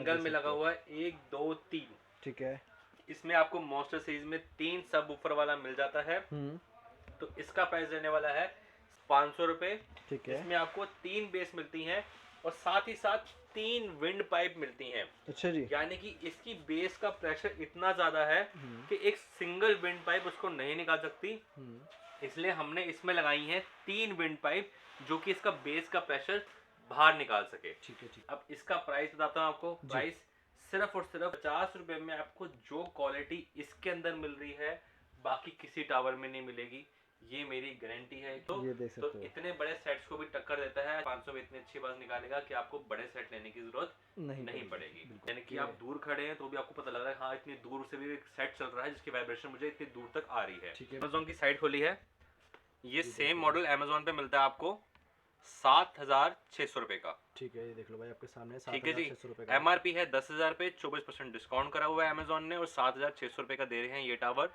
Single में लगा हुआ है 1 2 3। ठीक है। इसमें आपको मॉन्स्टर सीरीज में 3 सब वूफर वाला मिल जाता है। तो इसका प्राइस रहने वाला है 500 रुपये। ठीक है। इसमें आपको 3 बेस मिलती हैं और साथ ही साथ 3 विंड पाइप मिलती हैं। अच्छा जी। यानी कि इसकी बेस का प्रेशर इतना ज़्यादा है कि एक सिंगल विंड पाइप उसको नहीं निकाल सकती। इसलिए हमने इसमें लगाई हैं 3 विंड पाइप जो कि इसका बेस का प्रेशर बाहर निकाल सके। ठीक है। ठीक। अब इसका प्राइस बताता हूँ आपको। प्राइस सिर्फ और सिर्फ 50 रुपये में आपको जो क्वालिटी इसके अंदर मिल रही है बाकी किसी टावर में नहीं मिलेगी, ये मेरी गारंटी है। तो ये देख सकते हो। इतने बड़े सेट्स को भी टक्कर देता है। 500 में इतनी अच्छी बात निकालेगा कि आपको बड़े सेट लेने की जरूरत नहीं पड़ेगी। यानी कि आप दूर खड़े हैं तो भी आपको पता लग रहा है हाँ इतनी दूर से भी एक सेट चल रहा है जिसकी वाइब्रेशन मुझे इतनी दूर तक आ रही है। अमेज़न की साइट खोली है। ये सेम मॉडल अमेज़न पे मिलता है आपको 7,600 रुपए का। ठीक है, ये देख लो भाई आपके सामने। ठीक है जी। 7,600 रुपए का। MRP है 10,000 रुपये, 24% डिस्काउंट करा हुआ है अमेज़न ने और 7,600 रुपए का दे रहे हैं ये टावर।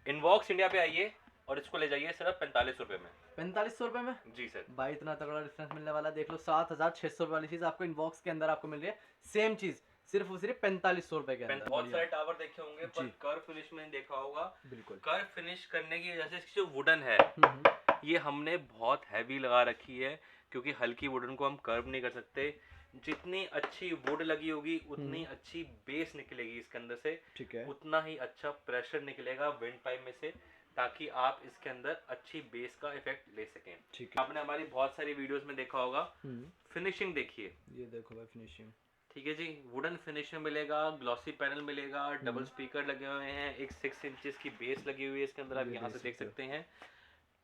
इनवॉक्स इंडिया पे आइए और इसको ले जाइए सिर्फ 45 रुपए में। 4500 रुपए में? जी सर। भाई इतना तगड़ा डिफरेंस मिलने वाला है। देख लो 7,600 वाली चीज आपको इनबॉक्स के अंदर आपको मिल रही है। सेम चीज सिर्फ और सिर्फ 4500 रुपए के अंदर। बहुत सारे टावर देखे होंगे पर कर्व फिनिश में देखा होगा। बिल्कुल। कर्व फिनिश करने की वजह से इसकी जो वुडन है ये हमने बहुत हैवी लगा रखी है क्योंकि हल्की वुडन को हम कर्व नहीं कर सकते। जितनी अच्छी वुड लगी होगी उतनी अच्छी बेस निकलेगी इसके अंदर से। ठीक है। उतना ही अच्छा प्रेशर निकलेगा विंड पाइप में से ताकि आप इसके अंदर अच्छी बेस का इफेक्ट ले सकें। ठीक है। आपने हमारी बहुत सारी वीडियोस में देखा होगा। फिनिशिंग देखिए, ये देखो भाई फिनिशिंग। ठीक है जी। वुडन फिनिश में मिलेगा, ग्लॉसी पैनल मिलेगा, डबल स्पीकर लगे हुए हैं, एक 6 इंचेस की बेस लगी हुई है इसके अंदर। आप यहाँ से देख सकते हैं।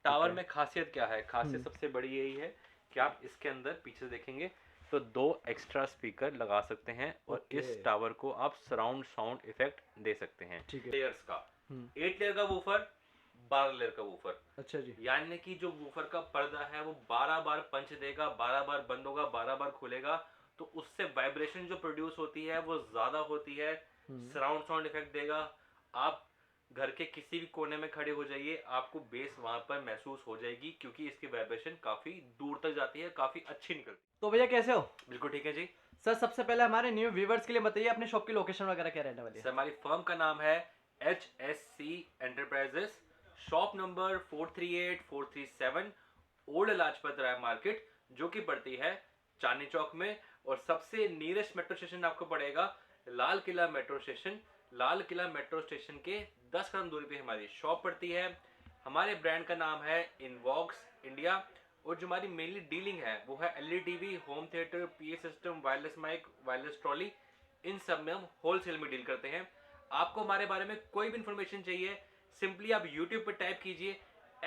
टावर में खासियत क्या है? खासियत सबसे बड़ी यही है कि आप इसके अंदर पीछे देखेंगे तो 2 एक्स्ट्रा स्पीकर लगा सकते हैं और इस टावर को आप सराउंड साउंड इफेक्ट दे सकते हैं। लेयर्स का 8 लेयर का वूफर, 12 लेयर का वूफर। अच्छा जी। यानी कि जो वूफर का पर्दा है वो 12 बार पंच देगा, 12 बार बंद होगा, 12 बार खुलेगा। तो उससे वाइब्रेशन जो प्रोड्यूस होती है वो ज्यादा होती है, सराउंड साउंड इफेक्ट देगा। आप घर के किसी भी कोने में खड़े हो जाइए, आपको बेस वहां पर महसूस हो जाएगी क्योंकि इसकी वाइब्रेशन काफी दूर तक जाती है, काफी अच्छी निकलती है। तो भैया कैसे हो? बिल्कुल ठीक है जी। सर सबसे पहले हमारे न्यू व्यूवर्स के लिए बताइए अपने शॉप की लोकेशन वगैरह क्या रहने वाली है? सर हमारी फर्म का नाम है HSC enterprises. Shop number 438-437 old Lajpat Rai market जो कि पड़ती है चांदनी चौक में। और सबसे नियरेस्ट मेट्रो स्टेशन आपको पड़ेगा Lal Qila metro station. Lal Qila metro station के 10 कदम दूरी पे हमारी शॉप पड़ती है। हमारे ब्रांड का नाम है इनवॉक्स इंडिया और जो हमारी मेनली डीलिंग है वो है LED TV, home theatre, PA system, wireless mic, wireless trolley, इन सब में हम होलसेल में डील करते हैं। आपको हमारे बारे में कोई भी इंफॉर्मेशन चाहिए सिंपली आप YouTube पर टाइप कीजिए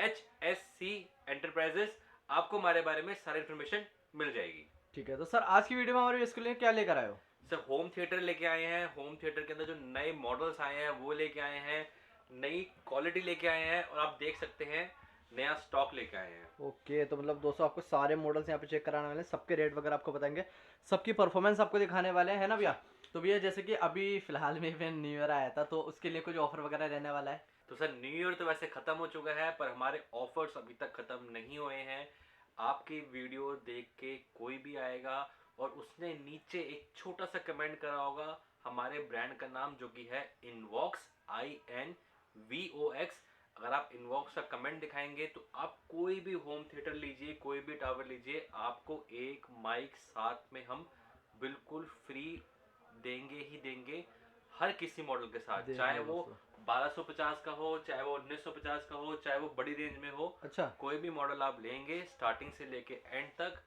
HSC एंटरप्राइजेस, आपको हमारे बारे में सारी इंफॉर्मेशन मिल जाएगी। ठीक है। तो सर आज की वीडियो में हमारे इसके लिए क्या लेकर आए हो? सर होम थिएटर लेके आए हैं। होम थिएटर के अंदर जो नए मॉडल्स आए हैं वो लेके आए हैं, नई क्वालिटी लेके आए हैं और आप देख सकते हैं नया स्टॉक लेके आए हैं। ओके। तो मतलब दोस्तों आपको सारे मॉडल्स यहाँ पे चेक कराने वाले हैं, सबके रेट वगैरह आपको बताएंगे, सबकी परफॉर्मेंस आपको दिखाने वाले हैं, है ना भैया? तो भैया जैसे कि अभी फिलहाल में न्यू ईयर आया था तो उसके लिए कुछ ऑफर वगैरह रहने वाला है? तो सर न्यू ईयर तो वैसे खत्म हो चुका है पर हमारे ऑफर्स अभी तक खत्म नहीं हुए हैं। आपकी वीडियो देख के कोई भी आएगा और उसने नीचे एक छोटा सा कमेंट करा होगा हमारे ब्रांड का नाम जो कि है इनवॉक्स INVOX। अगर आप इनवॉक्स का कमेंट दिखाएंगे तो आप कोई भी होम थिएटर लीजिए, कोई भी टावर लीजिए, आपको एक माइक साथ में हम बिल्कुल फ्री देंगे ही देंगे हर किसी मॉडल के साथ। चाहे वो 1250 का हो, चाहे वो 1950 का हो, चाहे वो बड़ी रेंज में हो। अच्छा। कोई भी मॉडल आप लेंगे स्टार्टिंग से लेके एंड तक,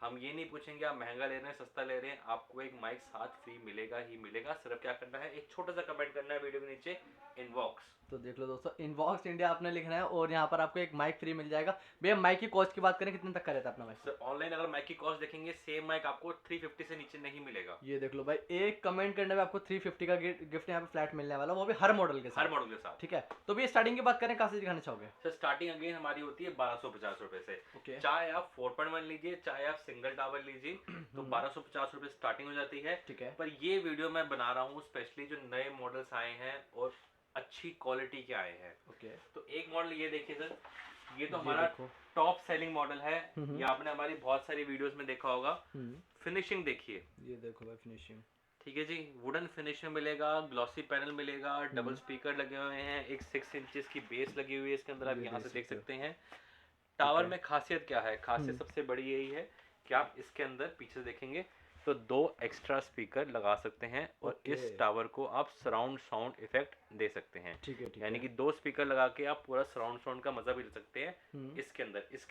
हम ये नहीं पूछेंगे आप महंगा ले रहे हैं सस्ता ले रहे हैं, आपको एक माइक साथ फ्री मिलेगा ही मिलेगा। सिर्फ क्या करना है, एक छोटा सा कमेंट करना है वीडियो के नीचे इनवॉक्स। तो देख लो दोस्तों इनवॉक्स इंडिया आपने लिखना है और यहाँ पर आपको एक माइक फ्री मिल जाएगा। भैया माइक की कॉस्ट की बात करें कितने तक का रहता है अपना माइक? सर ऑनलाइन अगर माइक की कॉस्ट देखेंगे सेम माइक आपको 350 से नीचे नहीं मिलेगा। ये देख लो भाई, एक कमेंट करने में आपको 350 का गिफ्ट यहाँ पे फ्लैट मिलने वाला, वो भी हर मॉडल के साथ। हर मॉडल के साथ। ठीक है। तो भैया स्टार्टिंग की बात करें कहाँ से दिखाना चाहोगे? सर स्टार्टिंग अगेन हमारी होती है 1250 रुपए से। ओके। चाहे आप 4.1 लीजिए, चाहे आप सिंगल टावर लीजिए, तो 1250 रुपए स्टार्टिंग हो जाती है। ठीक है। पर ये वीडियो मैं बना रहा हूँ स्पेशली जो नए मॉडल्स आए हैं और अच्छी क्वालिटी के आए हैं। ओके। तो एक मॉडल ये देखिए सर, ये तो हमारा टॉप सेलिंग मॉडल है। ये आपने हमारी बहुत सारी वीडियोस में देखा होगा। फिनिशिंग देखिए, ये देखो भाई फिनिशिंग। ठीक है जी, वुडन फिनिश में मिलेगा, ग्लॉसी पैनल मिलेगा, डबल स्पीकर लगे हुए हैं, एक 6 इंचेस की बेस लगी हुई है इसके अंदर, आप ये यहाँ से देख सकते हो। सकते हैं। ठीक टावर है। में खासियत क्या है, खासियत सबसे बड़ी यही है कि आप इसके अंदर पीछे से देखेंगे तो 2 एक्स्ट्रा स्पीकर लगा सकते हैं और ओके। इस टावर को आप सराउंड साउंड इफेक्ट दे सकते हैं। ठीक है, ठीक यानी है। कि 2 स्पीकर लगा के आप पूरा सराउंड साउंड का मजा भी ले सकते हैं। इसके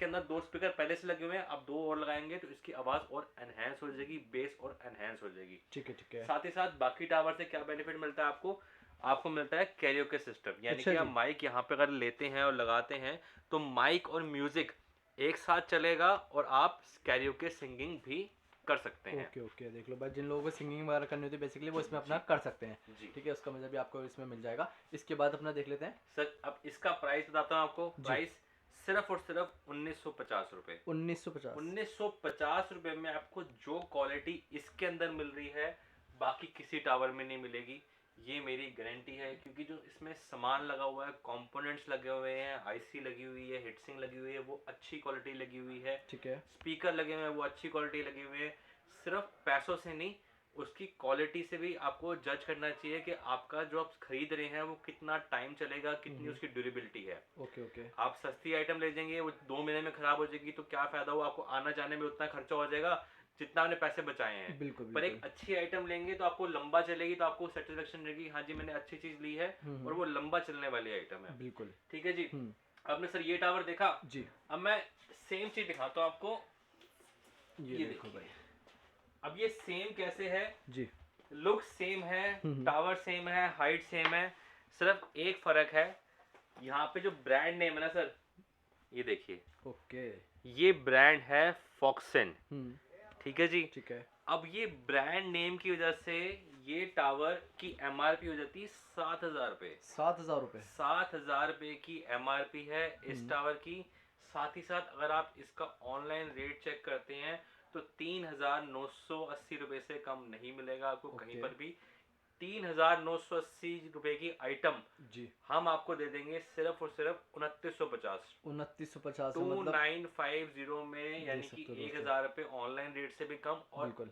अंदर 2 स्पीकर पहले से लगे हुए हैं, आप 2 और लगाएंगे तो इसकी आवाज और एनहेंस हो जाएगी, बेस और एनहेंस हो जाएगी। ठीक है, ठीक है। साथ ही साथ बाकी टावर से क्या बेनिफिट मिलता है आपको, आपको मिलता है कैरियोके सिस्टम, यानी अच्छा कि आप जी। माइक यहाँ पे अगर लेते हैं और लगाते हैं तो माइक और म्यूजिक एक साथ चलेगा और आप कैरियोके सिंगिंग भी कर सकते हैं। ओके, ओके, देख लो भाई, जिन लोगों को सिंगिंग वगैरह करनी होती है बेसिकली वो इसमें अपना जी। कर सकते हैं। जी ठीक है, उसका मजा भी आपको इसमें मिल जाएगा। इसके बाद अपना देख लेते हैं। सर, अब इसका प्राइस बताता हूँ आपको। जी। प्राइस सिर्फ और सिर्फ 1950 रुपए। 1950। 1950 रुपए में आपको जो क्वालिटी इसके अंदर मिल रही है बाकी किसी टावर में नहीं मिलेगी, ये मेरी गारंटी है। क्योंकि जो इसमें सामान लगा हुआ है, कंपोनेंट्स लगे हुए हैं, आईसी लगी हुई है, हीटसिंग लगी हुई है, वो अच्छी क्वालिटी लगी हुई है। ठीक है। स्पीकर लगे हुए हैं, वो अच्छी क्वालिटी लगे हुए हैं। सिर्फ पैसों से नहीं, उसकी क्वालिटी से भी आपको जज करना चाहिए कि आपका जो आप खरीद रहे हैं वो कितना टाइम चलेगा, कितनी उसकी ड्यूरेबिलिटी है। Okay, okay. आप सस्ती आइटम ले जाएंगे, वो 2 महीने में खराब हो जाएगी तो क्या फायदा हुआ, आपको आना जाने में उतना खर्चा हो जाएगा जितना आपने पैसे बचाए हैं। बिल्कुल, पर एक बिल्कुल। अच्छी आइटम लेंगे तो आपको लंबा चलेगी, तो आपको सेटिस्फेक्शन रहेगी, हाँ जी मैंने अच्छी चीज ली है और वो लंबा चलने वाली आइटम है। बिल्कुल। ठीक है जी। आपने सर ये टावर देखा, जी। अब मैं सेम चीज दिखाता हूँ आपको। ये ये देखो देखिए। भाई। अब ये सेम कैसे है, जी। लुक सेम है, टावर सेम है, हाइट सेम है, सिर्फ एक फर्क है, यहाँ पे जो ब्रांड नेम है ना सर, ये देखिए, ओके। ये ब्रांड है फॉक्सन। ठीक है जी। ठीक है। अब ये ब्रांड नेम की वजह से ये टावर की एमआरपी हो जाती है 7,000 रुपए। 7,000 रुपए। 7,000 रुपए की एमआरपी है इस टावर की। साथ ही साथ अगर आप इसका ऑनलाइन रेट चेक करते हैं तो 3,980 रुपए से कम नहीं मिलेगा आपको कहीं पर भी। 3,980 रुपए की आइटम जी। हम आपको दे देंगे सिर्फ और सिर्फ 2950। 2950 मतलब 2950 में, यानी कि सकते हो दोस्तों। 1,000 रुपए ऑनलाइन रेट से भी कम और बिल्कुल।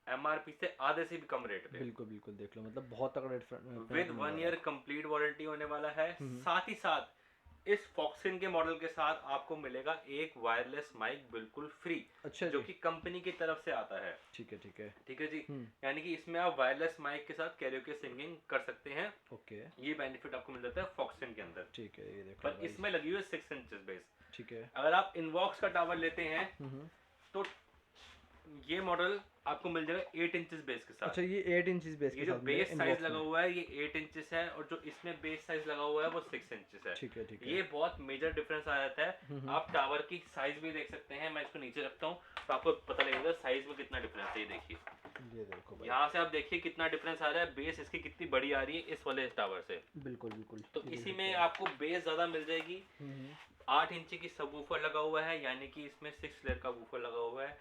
एमआरपी से आधे से भी कम रेट पे, बिल्कुल, बिल्कुल, देख लो मतलब बहुत तगड़ा different with 1 year complete warranty होने वाला है। साथ ही साथ इस फॉक्सिन के मॉडल के साथ आपको मिलेगा एक वायरलेस माइक बिल्कुल फ्री, अच्छा जो जी। कि कंपनी की तरफ से आता है। ठीक है, ठीक है। ठीक है जी। यानी कि इसमें आप वायरलेस माइक के साथ कैरियोके सिंगिंग कर सकते हैं। ओके। ये बेनिफिट आपको मिल जाता है फॉक्सिन के अंदर। ठीक है, ये देखो पर भाई। इसमें लगी हुई है 6 इंचेस बेस। ठीक है। अगर आप इनवॉक्स का टावर लेते हैं तो ये मॉडल आपको मिल जाएगा 8 इंचेस बेस के साथ। अच्छा, ये 8 इंचेस बेस ये के जो साथ बेस मिलेगा साइज इनबॉक्स लगा में। हुआ है ये 8 इंचेस है और जो इसमें बेस साइज लगा हुआ है वो 6 इंचेस है। ठीक है, ठीक है। ये बहुत मेजर डिफरेंस आ जाता है। आप टावर की साइज भी देख सकते हैं, मैं इसको नीचे रखता हूँ तो आपको पता लगेगा साइज में कितना डिफरेंस है। ये देखिए, ये देखो भाई। यहाँ से आप देखिए कितना डिफरेंस आ रहा है, बेस इसकी कितनी बड़ी आ रही है इस वाले टावर से। बिल्कुल, बिल्कुल। तो ये इसी देख में सकते आपको बेस ज्यादा मिल जाएगी। 8 इंची की सबवूफर लगा हुआ है, यानी कि इसमें 6 लेयर का वूफर लगा हुआ है।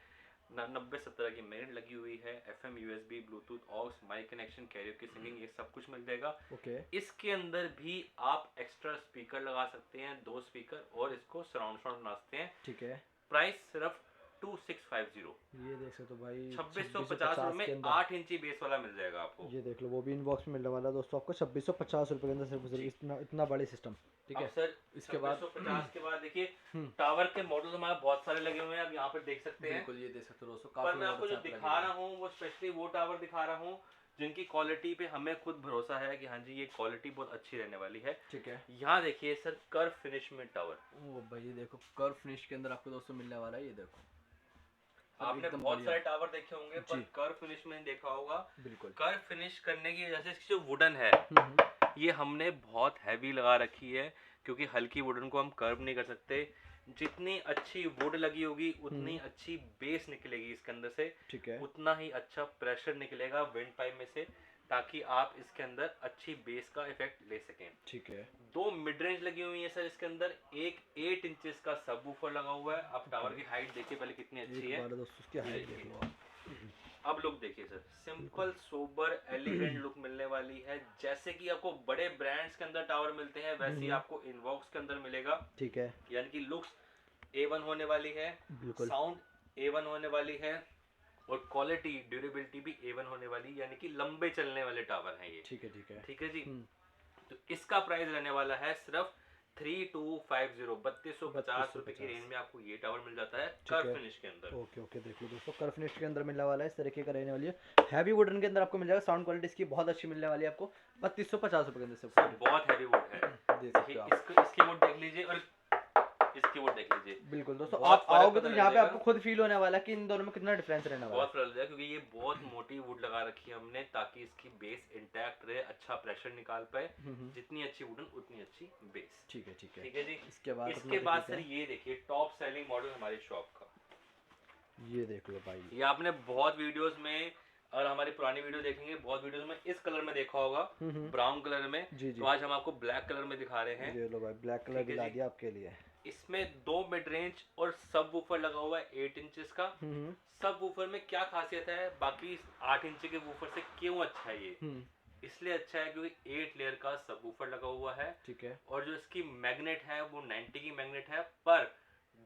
90-70 की मेरिट लगी हुई है। FM, USB, bluetooth, aux, mic connection, karaoke singing, ये सब कुछ मिल जाएगा। ओके। इसके अंदर भी आप एक्स्ट्रा स्पीकर लगा सकते हैं, 2 स्पीकर, और इसको सराउंड साउंड बना सकते हैं। ठीक है। प्राइस सिर्फ 2650। ये देख सकते हो भाई, 2650 रुपए के में अंदर 8 इंची बेस वाला मिल जाएगा आपको। ये देख लो, वो भी इनबॉक्स में मिलने वाला है दोस्तों आपको 2650 रुपए के अंदर, सिर्फ जी। इतना इतना बड़ी सिस्टम। ठीक अब है। सर इसके बाद 2650 के बाद देखिए टावर के मॉडल हमारे बहुत सारे लगे हुए हैं, आप यहाँ पर देख सकते हैं। बिल्कुल, ये देख सकते हो दोस्तों, पर काफी मैं आपको जो ज़बरदस्त दिखा लगे रहा हूँ वो स्पेशली वो टावर दिखा रहा हूँ जिनकी क्वालिटी पे हमें खुद भरोसा है कि हाँ जी ये क्वालिटी बहुत अच्छी रहने वाली है। ठीक है। यहाँ देखिए सर, कर्व फिनिश में टावर। ओ भाई, ये देखो कर्व फिनिश के अंदर आपको दोस्तों मिलने वाला है। ये देखो, आपने एकदम बहुत बढ़िया। सारे टावर देखे होंगे पर जी। कर्व फिनिश में देखा होगा। बिल्कुल। कर्व फिनिश करने की वजह से इसकी जो वुडन है ये हमने बहुत हैवी लगा रखी है, क्योंकि हल्की वुडन को हम कर्व नहीं कर सकते। जितनी अच्छी वुड लगी होगी उतनी अच्छी बेस निकलेगी इसके अंदर से, ठीक है। उतना ही अच्छा प्रेशर निकलेगा विंड पाइप में से, ताकि आप इसके अंदर अच्छी बेस का इफेक्ट ले सकें। ठीक है। 2 मिड रेंज लगी हुई है सर इसके अंदर, एक 8 इंचेस का सबवूफर लगा हुआ है। आप टावर की हाइट देखिए पहले कितनी अच्छी एक है। बार दोस्तों उसकी हाइट देख लो आप। अब लुक देखिए sir, simple sober elegant look मिलने वाली है। जैसे कि आपको बड़े ब्रांड्स के अंदर टावर मिलते हैं वैसे ही आपको इनवॉक्स के अंदर मिलेगा। ठीक है। यानी कि लुक्स A1 होने वाली है, बिल्कुल। साउंड A1 होने वाली है, और क्वालिटी ड्यूरेबिलिटी भी A1 होने वाली, यानी कि लंबे चलने वाले टावर हैं ये। ठीक है, ठीक है। ठीक है जी। हम्म, तो इसका प्राइस रहने वाला है सिर्फ 3250 ₹3250 की 3250। रेंज में आपको ये टावर मिल जाता है ठीक कर्व है। फिनिश के अंदर। ओके ओके, देख लो दोस्तों, कर्व फिनिश के अंदर मिलने वाला है, इस तरीके का रहने वाली है। हैवी वुडन के अंदर आपको मिल जाएगा, साउंड क्वालिटी इसकी बहुत अच्छी मिलने वाली है आपको 3250 के अंदर से। सर बहुत हैवी वुड है, दे सकते देखिए हो आप। इसकी वुड देख लीजिए और इसकी वुड देख लीजिए। बिल्कुल दोस्तों, बहुत आप फर्क आओगे तो पता यहाँ पे लगेगा। आपको खुद फील होने वाला है कि इन दोनों में कितना डिफरेंस रहने वाला बहुत फर्क है, क्योंकि ये बहुत मोटी वुड लगा रखी है हमने, ताकि इसकी बेस इंटैक्ट रहे, अच्छा प्रेशर निकाल पाए। है। जितनी अच्छी वुडन उतनी अच्छी बेस। ठीक है, ठीक है। ठीक है जी। इसके बाद इसके बाद सर ये देखिए टॉप सेलिंग मॉडल हमारी शॉप का, ये देख लो भाई। ये आपने बहुत वीडियोस में और हमारी पुरानी वीडियो देखेंगे, बहुत वीडियोस में इस कलर में देखा होगा, ब्राउन कलर में। जी जी। तो आज हम आपको ब्लैक कलर में दिखा रहे हैं। ये लो भाई, ब्लैक कलर ठीक है दिला जी। दिया आपके लिए। इसमें 2 मिड रेंज और सब वूफर लगा हुआ है 8 इंचेस का। सब वूफर में क्या खासियत है, बाकी 8 इंच के वूफर से क्यों अच्छा है ये? इसलिए अच्छा है क्योंकि 8 लेयर का सब वूफर लगा हुआ है। ठीक है। और जो इसकी मैग्नेट है वो 90 की मैग्नेट है, पर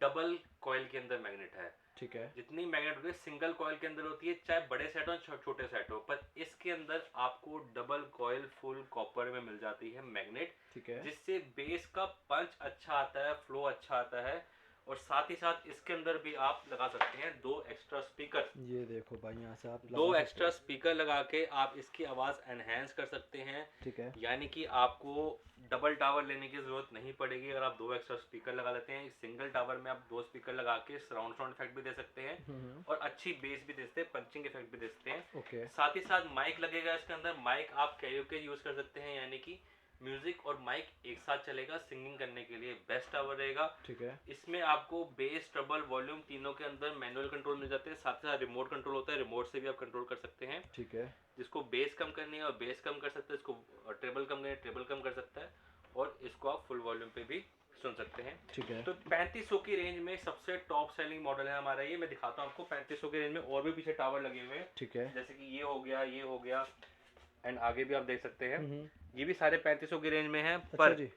डबल कॉइल के अंदर मैग्नेट है। ठीक है। जितनी मैग्नेट होती है सिंगल कॉइल के अंदर होती है, चाहे बड़े सेट हो छोटे सेट हो, पर इसके अंदर आपको डबल कॉइल फुल कॉपर में मिल जाती है मैग्नेट। ठीक है। जिससे बेस का पंच अच्छा आता है, फ्लो अच्छा आता है। और साथ ही साथ इसके अंदर भी आप लगा सकते हैं 2 एक्स्ट्रा स्पीकर। ये देखो भाई, यहाँ से आप 2 एक्स्ट्रा स्पीकर लगा के आप इसकी आवाज एनहेंस कर सकते हैं। ठीक है। यानी कि आपको डबल टावर लेने की जरूरत नहीं पड़ेगी अगर आप 2 एक्स्ट्रा स्पीकर लगा लेते हैं। सिंगल टावर में आप 2 स्पीकर लगा के सराउंड साउंड इफेक्ट भी दे सकते हैं और अच्छी बेस भी दे सकते हैं, पंचिंग इफेक्ट भी दे सकते हैं। ओके। साथ ही साथ माइक लगेगा इसके अंदर। माइक आप कैरियोके यूज कर सकते हैं, यानी कि म्यूजिक और माइक एक साथ चलेगा, सिंगिंग करने के लिए बेस्ट टावर रहेगा। ठीक है। इसमें आपको बेस ट्रबल वॉल्यूम तीनों के अंदर मैनुअल कंट्रोल मिल जाते हैं, साथ ही साथ रिमोट कंट्रोल होता है, रिमोट से भी आप कंट्रोल कर सकते हैं। ठीक है। जिसको बेस कम करनी है और बेस कम कर सकते हैं, इसको ट्रेबल कम करनी है ट्रेबल कम कर सकता है, और इसको आप फुल वॉल्यूम पे भी सुन सकते हैं। ठीक है। तो 3500 की रेंज में सबसे टॉप सेलिंग मॉडल है हमारा ये। मैं दिखाता हूँ आपको 3500 की रेंज में और भी पीछे टावर लगे हुए हैं। ठीक है। जैसे कि ये हो गया, ये हो गया, एंड आगे भी आप देख सकते हैं। ये भी सारे 3500 की रेंज में है। पर जी।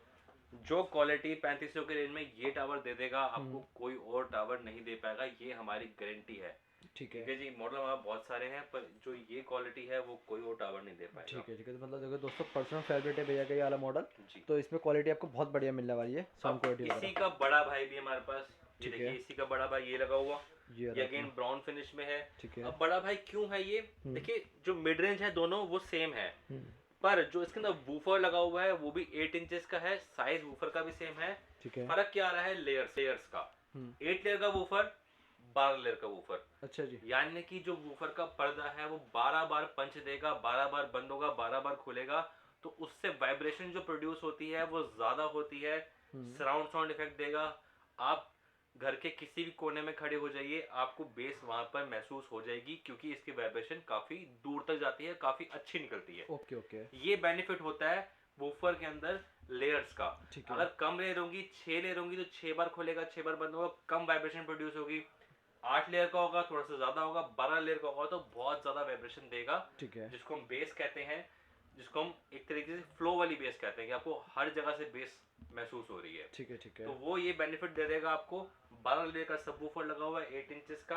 जो क्वालिटी 3500 के रेंज में ये टावर दे देगा आपको कोई और टावर नहीं दे पाएगा, ये हमारी गारंटी है। ठीक है। जी। मॉडल हमारे बहुत सारे हैं, पर जो ये क्वालिटी है वो कोई और टावर नहीं दे पाएगा। ठीक है, ठीक है। तो मतलब देखो दोस्तों, पर्सनल फेवरेट है भैया का ये वाला मॉडल। जी। तो इसमें क्वालिटी आपको बहुत बढ़िया मिलने वाली है, साउंड क्वालिटी इसी का बड़ा भाई भी हमारे पास, ये ठीक देखिए है। इसी का बड़ा भाई ये लगा हुआ, ये ये अगेन ब्राउन फिनिश में है। ठीक है। अब बड़ा भाई क्यों है ये? देखिए जो मिड रेंज है दोनों वो सेम है, पर जो इसके अंदर वूफर लगा हुआ है वो भी 8 इंचेस का है, साइज वूफर का भी सेम है। ठीक है। फर्क क्या आ रहा है? लेयर्स का। 8 लेयर का वूफर, 12 लेयर का वूफर। अच्छा जी। यानी कि जो वूफर का पर्दा है वो 12 बार पंच देगा, 12 बार बंद होगा, 12 बार खुलेगा, तो उससे वाइब्रेशन जो प्रोड्यूस होती है वो ज्यादा होती है, सराउंड साउंड इफेक्ट देगा। आप घर के किसी भी कोने में खड़े हो जाइए, आपको बेस वहां पर महसूस हो जाएगी, क्योंकि इसकी वाइब्रेशन काफी दूर तक जाती है, काफी अच्छी निकलती है। Okay okay. ये बेनिफिट होता है वूफर के अंदर लेयर्स का। ठीक है। अगर कम लेयर होंगी, 6 लेयर होंगी, तो 6 बार खुलेगा, 6 बार बंद होगा, कम वाइब्रेशन प्रोड्यूस होगी। 8 लेयर का होगा थोड़ा सा ज्यादा होगा, 12 लेयर का होगा तो बहुत ज्यादा वाइब्रेशन देगा। ठीक है। जिसको हम बेस कहते हैं, जिसको हम एक तरीके से फ्लो वाली बेस कहते हैं, कि आपको हर जगह से बेस महसूस हो रही है। ठीक है। ठीक है। तो वो ये बेनिफिट दे देगा आपको। 12 लेयर का सबवूफर लगा हुआ है 8 इंचेस का।